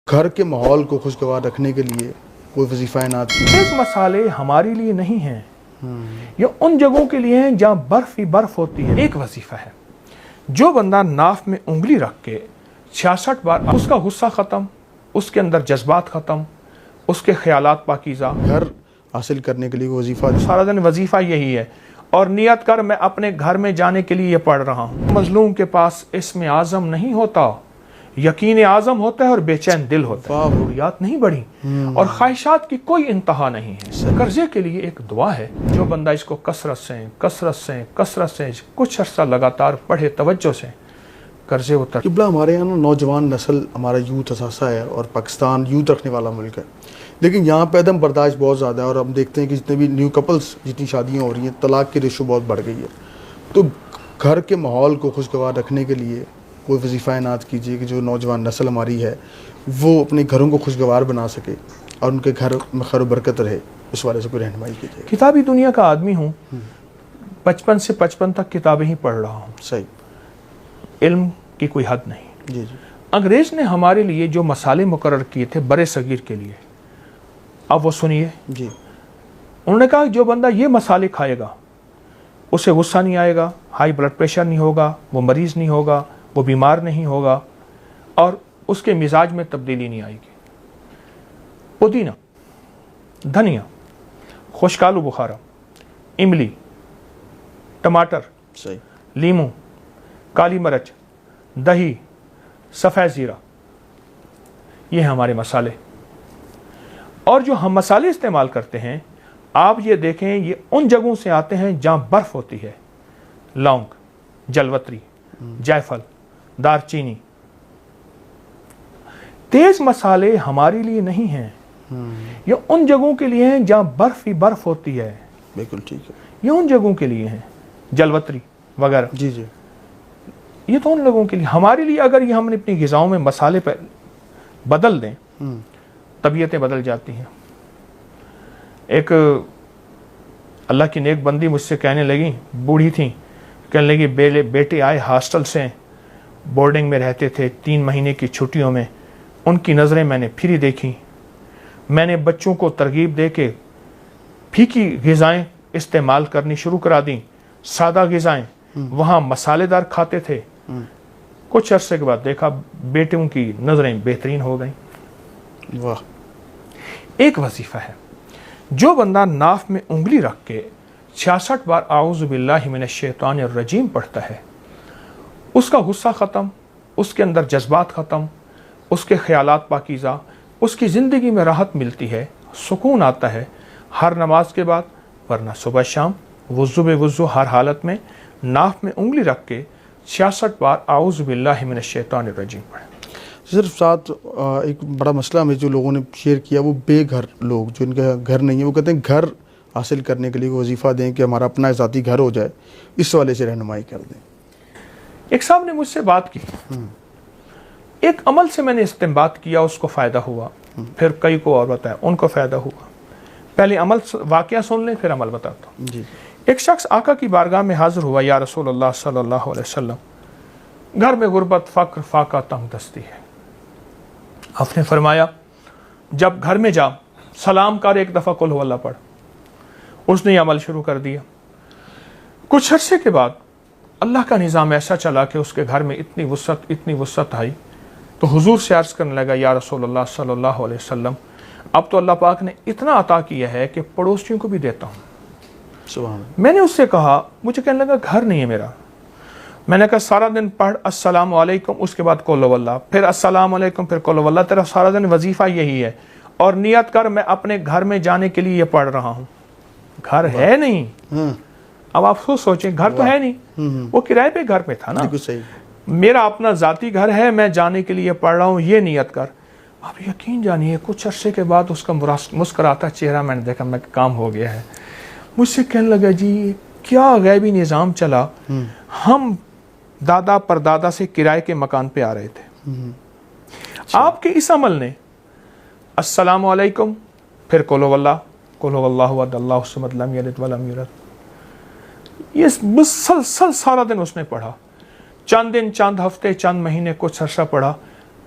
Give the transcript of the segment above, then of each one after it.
گھر کے ماحول کو خوشگوار رکھنے کے لیے کوئی وظیفہ عنایت کی؟ یہ مسالے ہمارے لیے نہیں ہیں، یہ ان جگہوں کے لیے ہیں جہاں برف ہی برف ہوتی ہے۔ ایک وظیفہ ہے، جو بندہ ناف میں انگلی رکھ کے 66 بار، اس کا غصہ ختم، اس کے اندر جذبات ختم، اس کے خیالات پاکیزہ۔ گھر حاصل کرنے کے لیے کوئی وظیفہ سارا دن وظیفہ یہی ہے، اور نیت کر میں اپنے گھر میں جانے کے لیے یہ پڑھ رہا ہوں۔ مظلوم کے پاس اسم اعظم نہیں ہوتا، یقین اعظم ہوتا ہے اور بے چین دل ہوتا ہے۔ ضروریات نہیں بڑھی اور خواہشات کی کوئی انتہا نہیں ہے۔ قرضے کے لیے ایک دعا ہے، جو بندہ اس کو کثرت سے کچھ عرصہ لگاتار پڑھے توجہ سے، قرضے اتر۔ قبلہ ہمارے یہاں نوجوان نسل، ہمارا یوتھ اثاثہ ہے اور پاکستان یوتھ رکھنے والا ملک ہے، لیکن یہاں پہ عدم برداشت بہت زیادہ ہے، اور ہم دیکھتے ہیں کہ جتنے بھی نیو کپلز، جتنی شادیاں ہو رہی ہیں، طلاق کی ریشو بہت بڑھ گئی ہے۔ تو گھر کے ماحول کو خوشگوار رکھنے کے لیے کوئی وظیفہ عنایت کیجیے کہ جو نوجوان نسل ہماری ہے وہ اپنے گھروں کو خوشگوار بنا سکے اور ان کے گھر میں خیر و برکت رہے، اس والے سے کوئی رہنمائی کیجیے۔ کتابی دنیا کا آدمی ہوں، 55 سے 55 تک کتابیں ہی پڑھ رہا ہوں، صحیح، علم کی کوئی حد نہیں۔ جی جی۔ انگریز نے ہمارے لیے جو مسالے مقرر کیے تھے برے صغیر کے لیے، اب وہ سنیے۔ جی، انہوں نے کہا جو بندہ یہ مسالے کھائے گا اسے غصہ نہیں آئے گا، ہائی بلڈ پریشر نہیں ہوگا، وہ مریض نہیں ہوگا، وہ بیمار نہیں ہوگا، اور اس کے مزاج میں تبدیلی نہیں آئے گی۔ پودینہ، دھنیا، خشک آلو بخارا، املی، ٹماٹر، صحیح، لیموں، کالی مرچ، دہی، سفید زیرہ، یہ ہیں ہمارے مسالے۔ اور جو ہم مسالے استعمال کرتے ہیں، آپ یہ دیکھیں، یہ ان جگہوں سے آتے ہیں جہاں برف ہوتی ہے۔ لونگ، جلوتری، جائفل، دار چینی۔ تیز مسالے ہمارے لیے نہیں ہیں، یہ ان جگہوں کے لیے ہیں جہاں برف ہی برف ہوتی ہے۔ بالکل ٹھیک ہے، یہ ان جگہوں کے لیے ہیں، جلوتری وغیرہ۔ جی جی، یہ تو ان لوگوں کے لیے۔ ہمارے لیے اگر یہ ہم نے اپنی غذاؤں میں مسالے پہ بدل دیں، طبیعتیں بدل جاتی ہیں۔ ایک اللہ کی نیک بندی مجھ سے کہنے لگی، بوڑھی تھیں، کہنے لگی بیٹے آئے ہاسٹل سے، بورڈنگ میں رہتے تھے، 3 مہینے کی چھٹیوں میں، ان کی نظریں میں نے پھری دیکھی۔ میں نے بچوں کو ترغیب دے کے پھیکی غذائیں استعمال کرنی شروع کرا دیں، سادہ غذائیں، وہاں مسالے دار کھاتے تھے۔ کچھ عرصے کے بعد دیکھا بیٹوں کی نظریں بہترین ہو گئیں۔ واہ۔ ایک وظیفہ ہے، جو بندہ ناف میں انگلی رکھ کے 66 بار اعوذ باللہ من الشیطان الرجیم پڑھتا ہے، اس کا غصہ ختم، اس کے اندر جذبات ختم، اس کے خیالات پاکیزہ، اس کی زندگی میں راحت ملتی ہے، سکون آتا ہے۔ ہر نماز کے بعد، ورنہ صبح شام، وضو بے وضو ہر حالت میں ناف میں انگلی رکھ کے 66 بار اعوذ باللہ من الشیطان الرجیم پڑھیں۔ صرف ساتھ ایک بڑا مسئلہ ہمیں جو لوگوں نے شیئر کیا، وہ بے گھر لوگ، جو ان کا گھر نہیں ہے، وہ کہتے ہیں گھر حاصل کرنے کے لیے وظیفہ دیں کہ ہمارا اپنا ذاتی گھر ہو جائے، اس والے سے رہنمائی کر دیں۔ ایک صاحب نے مجھ سے بات کی، ایک عمل سے میں نے استنباط کیا، اس کو فائدہ ہوا، پھر کئی کو اور بتایا، ان کو فائدہ ہوا۔ پہلے عمل واقعہ سن لیں، پھر عمل بتاتا ہوں۔ جی، ایک شخص آقا کی بارگاہ میں حاضر ہوا، یا رسول اللہ صلی اللہ علیہ وسلم، گھر میں غربت، فقر، فاقہ، تنگ دستی ہے۔ آپ نے فرمایا جب گھر میں جا، سلام کر، ایک دفعہ قل هو اللہ پڑھ۔ اس نے یہ عمل شروع کر دیا۔ کچھ عرصے کے بعد اللہ کا نظام ایسا چلا کہ اس کے گھر میں اتنی وسعت آئی، تو حضور سے عرض کرنے لگا، یا رسول اللہ صلی اللہ علیہ وسلم، اب تو اللہ پاک نے اتنا عطا کیا ہے کہ پڑوسیوں کو بھی دیتا ہوں۔ سبحان اللہ۔ میں نے اس سے کہا، مجھے کہنے لگا گھر نہیں ہے میرا۔ میں نے کہا سارا دن پڑھ السلام علیکم، اس کے بعد قل اللہ، پھر السلام علیکم، پھر قل اللہ، تیرا سارا دن وظیفہ یہی ہے، اور نیت کر میں اپنے گھر میں جانے کے لیے یہ پڑھ رہا ہوں۔ گھر ہے نہیں۔ اب آپ سوچیں، گھر تو ہے نہیں، وہ کرائے پہ گھر پہ تھا نا۔ بالکل صحیح۔ میرا اپنا ذاتی گھر ہے، میں جانے کے لیے پڑھ رہا ہوں، یہ نیت کر۔ آپ یقین جانیے، کچھ عرصے کے بعد اس کا مسکراتا چہرہ میں نے دیکھا، میں کام ہو گیا ہے۔ مجھ سے کہنے لگا، جی کیا غیبی نظام چلا، ہم دادا پردادا سے کرائے کے مکان پہ آ رہے تھے، آپ کے اس عمل نے السلام علیکم، پھر قل هو اللہ احد اللہ الصمد لم یلد ولم یولد، یہ مسلسل سارا دن اس نے پڑھا، چند دن، چند ہفتے، چند مہینے، کچھ عرصہ پڑھا،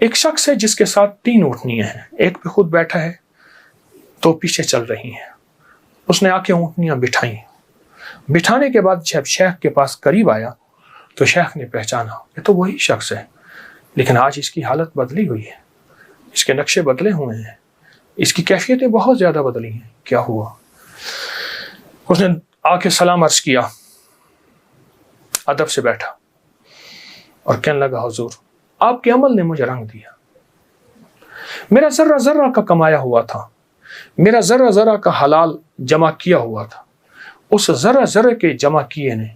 ایک شخص ہے جس کے ساتھ 3 اونٹنیاں ہیں، ایک پہ خود بیٹھا ہے، 2 پیچھے چل رہی ہیں۔ اس نے آ کے اونٹنیاں بٹھائیں، بٹھانے کے بعد جب شیخ کے پاس قریب آیا تو شیخ نے پہچانا یہ تو وہی شخص ہے، لیکن آج اس کی حالت بدلی ہوئی ہے، اس کے نقشے بدلے ہوئے ہیں، اس کی کیفیتیں بہت زیادہ بدلی ہیں۔ کیا ہوا؟ اس نے آ کے سلام عرض کیا، ادب سے بیٹھا اور کہنے لگا حضور آپ کے عمل نے مجھے رنگ دیا، میرا ذرہ ذرہ کا کمایا ہوا تھا، میرا ذرہ ذرہ کا حلال جمع کیا ہوا تھا، اس ذرہ ذرہ کے جمع کیے نے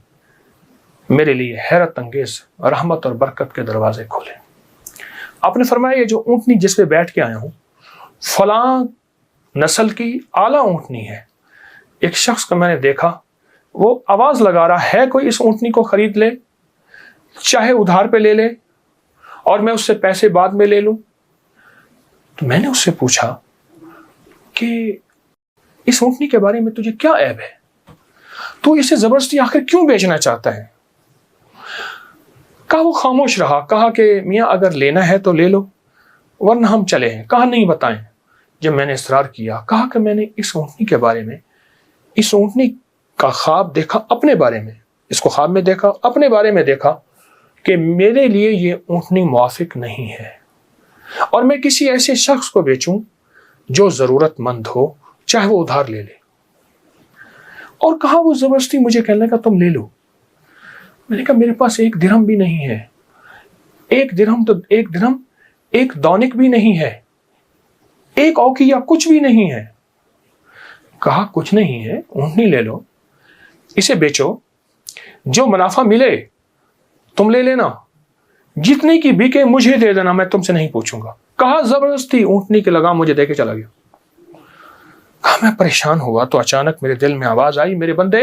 میرے لیے حیرت انگیز رحمت اور برکت کے دروازے کھولے۔ آپ نے فرمایا یہ جو اونٹنی جس پہ بیٹھ کے آیا ہوں فلاں نسل کی اعلیٰ اونٹنی ہے، ایک شخص کو میں نے دیکھا وہ آواز لگا رہا ہے کوئی اس اونٹنی کو خرید لے، چاہے ادھار پہ لے لے اور میں اس سے پیسے بعد میں لے لوں۔ تو میں نے اس سے پوچھا کہ اس اونٹنی کے بارے میں تجھے کیا عیب ہے، تو اسے زبردستی آخر کیوں بیچنا چاہتا ہے؟ کہا وہ خاموش رہا، کہا کہ میاں اگر لینا ہے تو لے لو ورنہ ہم چلے ہیں۔ کہا نہیں بتائیں۔ جب میں نے اصرار کیا، کہا کہ میں نے اس اونٹنی کے بارے میں، اس اونٹنی کا خواب دیکھا اپنے بارے میں، اس کو خواب میں دیکھا، اپنے بارے میں دیکھا کہ میرے لیے یہ اونٹنی موافق نہیں ہے اور میں کسی ایسے شخص کو بیچوں جو ضرورت مند ہو، چاہے وہ ادھار لے لے۔ اور کہا وہ زبردستی مجھے کہنے لگا تم لے لو۔ میں نے کہا میرے پاس 1 درہم بھی نہیں ہے، 1 درہم تو 1 درہم 1 دونک بھی نہیں ہے، 1 اوقیہ کچھ بھی نہیں ہے۔ کہا کچھ نہیں ہے، اونٹنی لے لو، اسے بیچو، جو منافع ملے تم لے لینا، جتنے کی بکے مجھے دے دینا، میں تم سے نہیں پوچھوں گا۔ کہا زبردستی اونٹنی کے لگام مجھے دے کے چلا گیا۔ کہا میں پریشان ہوا تو اچانک میرے دل میں آواز آئی، میرے بندے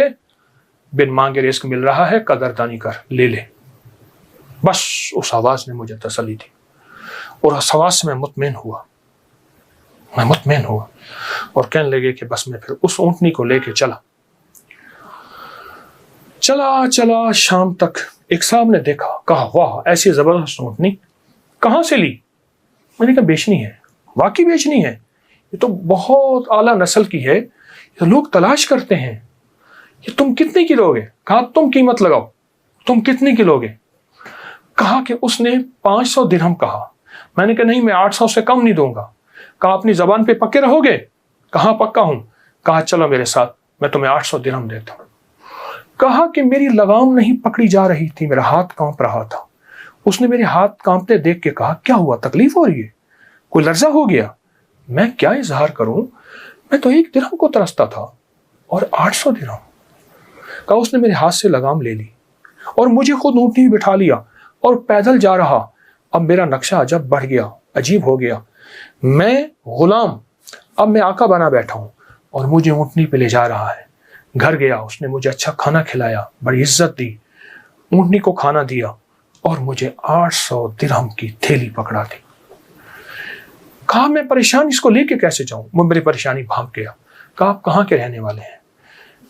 بن مانگے رزق مل رہا ہے، قدردانی کر، لے لے۔ بس اس آواز نے مجھے تسلی دی اور اس آواز سے میں مطمئن ہوا اور کہنے لگے کہ بس میں پھر اس اونٹنی کو لے کے چلا شام تک۔ ایک صاحب نے دیکھا، کہا واہ ایسی زبردست اونٹنی کہاں سے لی؟ میں نے کہا بیچنی ہے، واقعی بیچنی ہے، یہ تو بہت اعلیٰ نسل کی ہے، یہ لوگ تلاش کرتے ہیں، یہ تم کتنے کی لوگے؟ کہا تم قیمت لگاؤ، تم کتنے کی لوگے؟ کہا کہ اس نے 500 درہم کہا۔ میں نے کہا نہیں، میں 800 سے کم نہیں دوں گا۔ کہا اپنی زبان پہ پکے رہو گے؟ کہاں پکا ہوں۔ کہا چلو میرے ساتھ، میں تمہیں 800 درہم دیتا ہوں۔ کہا کہ میری لگام نہیں پکڑی جا رہی تھی، میرا ہاتھ کانپ رہا تھا۔ اس نے میرے ہاتھ کانپتے دیکھ کے کہا کیا ہوا، تکلیف ہو رہی ہے، کوئی لرزہ ہو گیا؟ میں کیا اظہار کروں، میں تو 1 درہم کو ترستا تھا اور 800 درہم۔ کہا اس نے میرے ہاتھ سے لگام لے لی اور مجھے خود اونٹنی بٹھا لیا اور پیدل جا رہا۔ اب میرا نقشہ عجب بڑھ گیا، عجیب ہو گیا، میں غلام اب میں آقا بنا بیٹھا ہوں اور مجھے اونٹنی پہ لے جا رہا ہے۔ گھر گیا، اس نے مجھے اچھا کھانا کھلایا، بڑی عزت دی، اونٹنی کو کھانا دیا اور مجھے 800 درہم کی تھیلی پکڑا دی۔ کہا میں پریشان اس کو لے کے کیسے جاؤں؟ وہ میری پریشانی بھاگ گیا۔ کہا آپ کہاں کے رہنے والے ہیں؟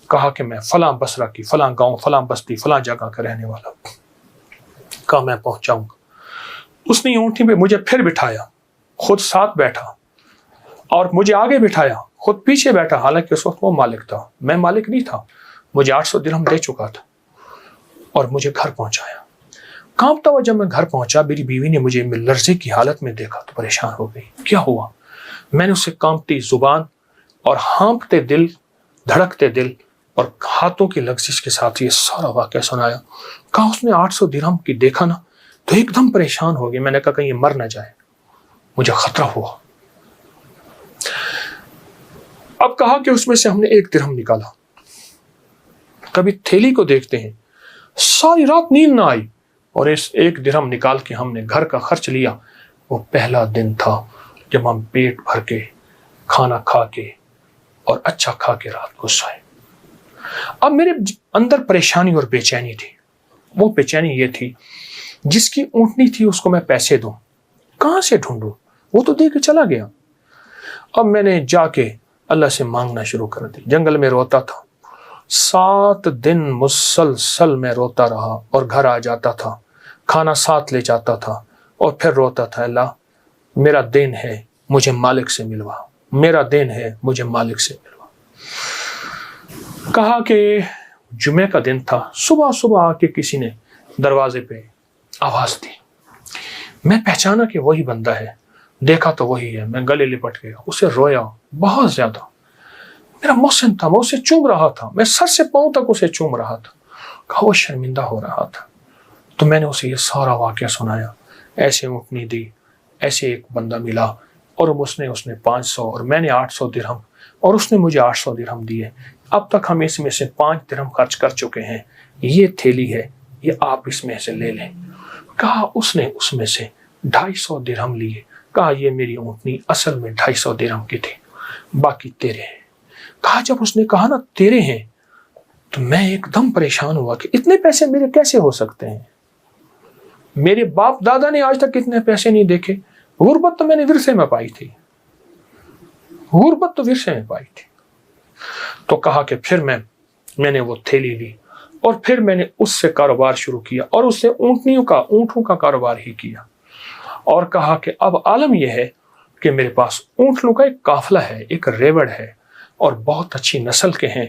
کہا کہ میں فلاں بصرہ کی، فلاں گاؤں، فلاں بستی، فلاں جگہ کا رہنے والا ہوں۔ کہا میں پہنچاؤں گا۔ اس نے اونٹنی پہ مجھے پھر بٹھایا، خود ساتھ بیٹھا اور مجھے آگے بٹھایا، خود پیچھے بیٹھا، حالانکہ اس وقت وہ مالک تھا، میں مالک نہیں تھا۔ مجھے 800 درہم دے چکا تھا اور مجھے گھر پہنچایا۔ کانپتا ہوا جب میں گھر پہنچا، میری بیوی نے مجھے لرزے کی حالت میں دیکھا تو پریشان ہو گئی، کیا ہوا؟ میں نے اسے کانپتی زبان اور ہانپتے دل، دھڑکتے دل اور ہاتھوں کی لغزش کے ساتھ یہ سارا واقعہ سنایا۔ کہا اس نے 800 درہم کی دیکھا نا تو ایک دم پریشان ہو گئی۔ میں نے کہا کہیں یہ مر نہ جائے، مجھے خطرہ ہوا۔ اب کہا کہ اس میں سے ہم نے 1 درہم نکالا، کبھی تھیلی کو دیکھتے ہیں، ساری رات نیند نہ آئی اور اس 1 درہم نکال کے ہم نے گھر کا خرچ لیا۔ وہ پہلا دن تھا جب ہم پیٹ بھر کے کھانا کھا کے اور اچھا کھا کے رات کو سوئے۔ اب میرے اندر پریشانی اور بے چینی تھی۔ وہ بے چینی یہ تھی جس کی اونٹنی تھی اس کو میں پیسے دوں، کہاں سے ڈھونڈوں؟ وہ تو دے کے چلا گیا۔ اب میں نے جا کے اللہ سے مانگنا شروع کر دی، جنگل میں روتا تھا، 7 دن مسلسل میں روتا رہا اور گھر آ جاتا تھا، کھانا ساتھ لے جاتا تھا اور پھر روتا تھا, اللہ میرا دین ہے مجھے مالک سے ملوا, میرا دین ہے مجھے مالک سے ملوا. کہا کہ جمعے کا دن تھا, صبح صبح آ کے کسی نے دروازے پہ آواز دی. میں پہچانا کہ وہی بندہ ہے, دیکھا تو وہی ہے. میں گلے لپٹ گیا, اسے رویا بہت زیادہ. میرا محسن تھا, میں اسے چوم رہا تھا, میں سر سے پاؤں تک اسے چوم رہا تھا. کہا وہ شرمندہ ہو رہا تھا. تو میں نے اسے یہ سارا واقعہ سنایا. ایسے اونٹنی دی, ایسے ایک بندہ ملا, اور اس نے 500 اور میں نے 800 درہم, اور اس نے مجھے 800 درہم دیے. اب تک ہم اس میں سے 5 درہم خرچ کر چکے ہیں. یہ تھیلی ہے, یہ آپ اس میں سے لے لیں. کہا اس نے اس میں سے 250 درہم لیے. کہا یہ میری اونٹنی اصل میں 250 درہم کی تھی, باقی تیرے ہیں. کہا جب اس نے کہا نا تیرے ہیں, تو میں ایک دم پریشان ہوا کہ اتنے پیسے میرے کیسے ہو سکتے ہیں. میرے باپ دادا نے آج تک اتنے پیسے نہیں دیکھے. غربت تو میں نے ورثے میں پائی تھی, غربت تو ورثے میں پائی تھی. تو کہا کہ پھر میں نے وہ تھیلی لی, اور پھر میں نے اس سے کاروبار شروع کیا, اور اس سے اونٹوں کا کاروبار ہی کیا. اور کہا کہ اب عالم یہ ہے کہ میرے پاس اونٹوں کا ایک قافلہ ہے, ایک ریوڑ ہے, اور بہت اچھی نسل کے ہیں.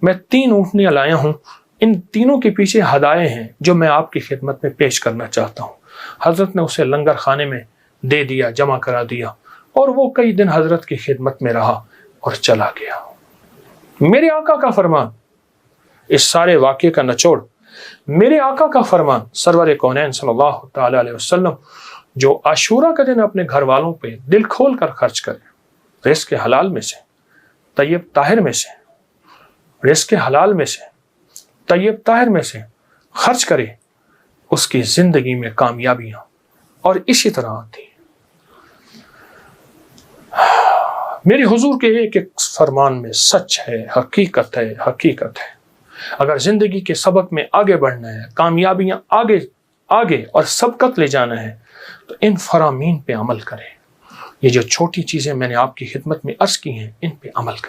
میں 3 اونٹنیاں لایا ہوں. ان تینوں کے پیچھے ہدایے ہیں جو میں آپ کی خدمت میں پیش کرنا چاہتا ہوں. حضرت نے اسے لنگر خانے میں دے دیا, جمع کرا دیا, اور وہ کئی دن حضرت کی خدمت میں رہا اور چلا گیا. میرے آقا کا فرمان, اس سارے واقعے کا نچوڑ میرے آقا کا فرمان سرور کونین صلی اللہ تعالی علیہ وسلم, جو عاشورہ کا دن اپنے گھر والوں پہ دل کھول کر خرچ کرے, رزق حلال میں سے, طیب طاہر میں سے, رزق حلال میں سے, طیب طاہر میں سے خرچ کرے, اس کی زندگی میں کامیابیاں اور اسی طرح آتی. میرے حضور کے ایک ایک فرمان میں سچ ہے, حقیقت ہے, حقیقت ہے. اگر زندگی کے سبق میں آگے بڑھنا ہے, کامیابیاں آگے اور سبقت لے جانا ہے, تو ان فرامین پہ عمل کریں. یہ جو چھوٹی چیزیں میں نے آپ کی خدمت میں عرض کی ہیں, ان پہ عمل کریں.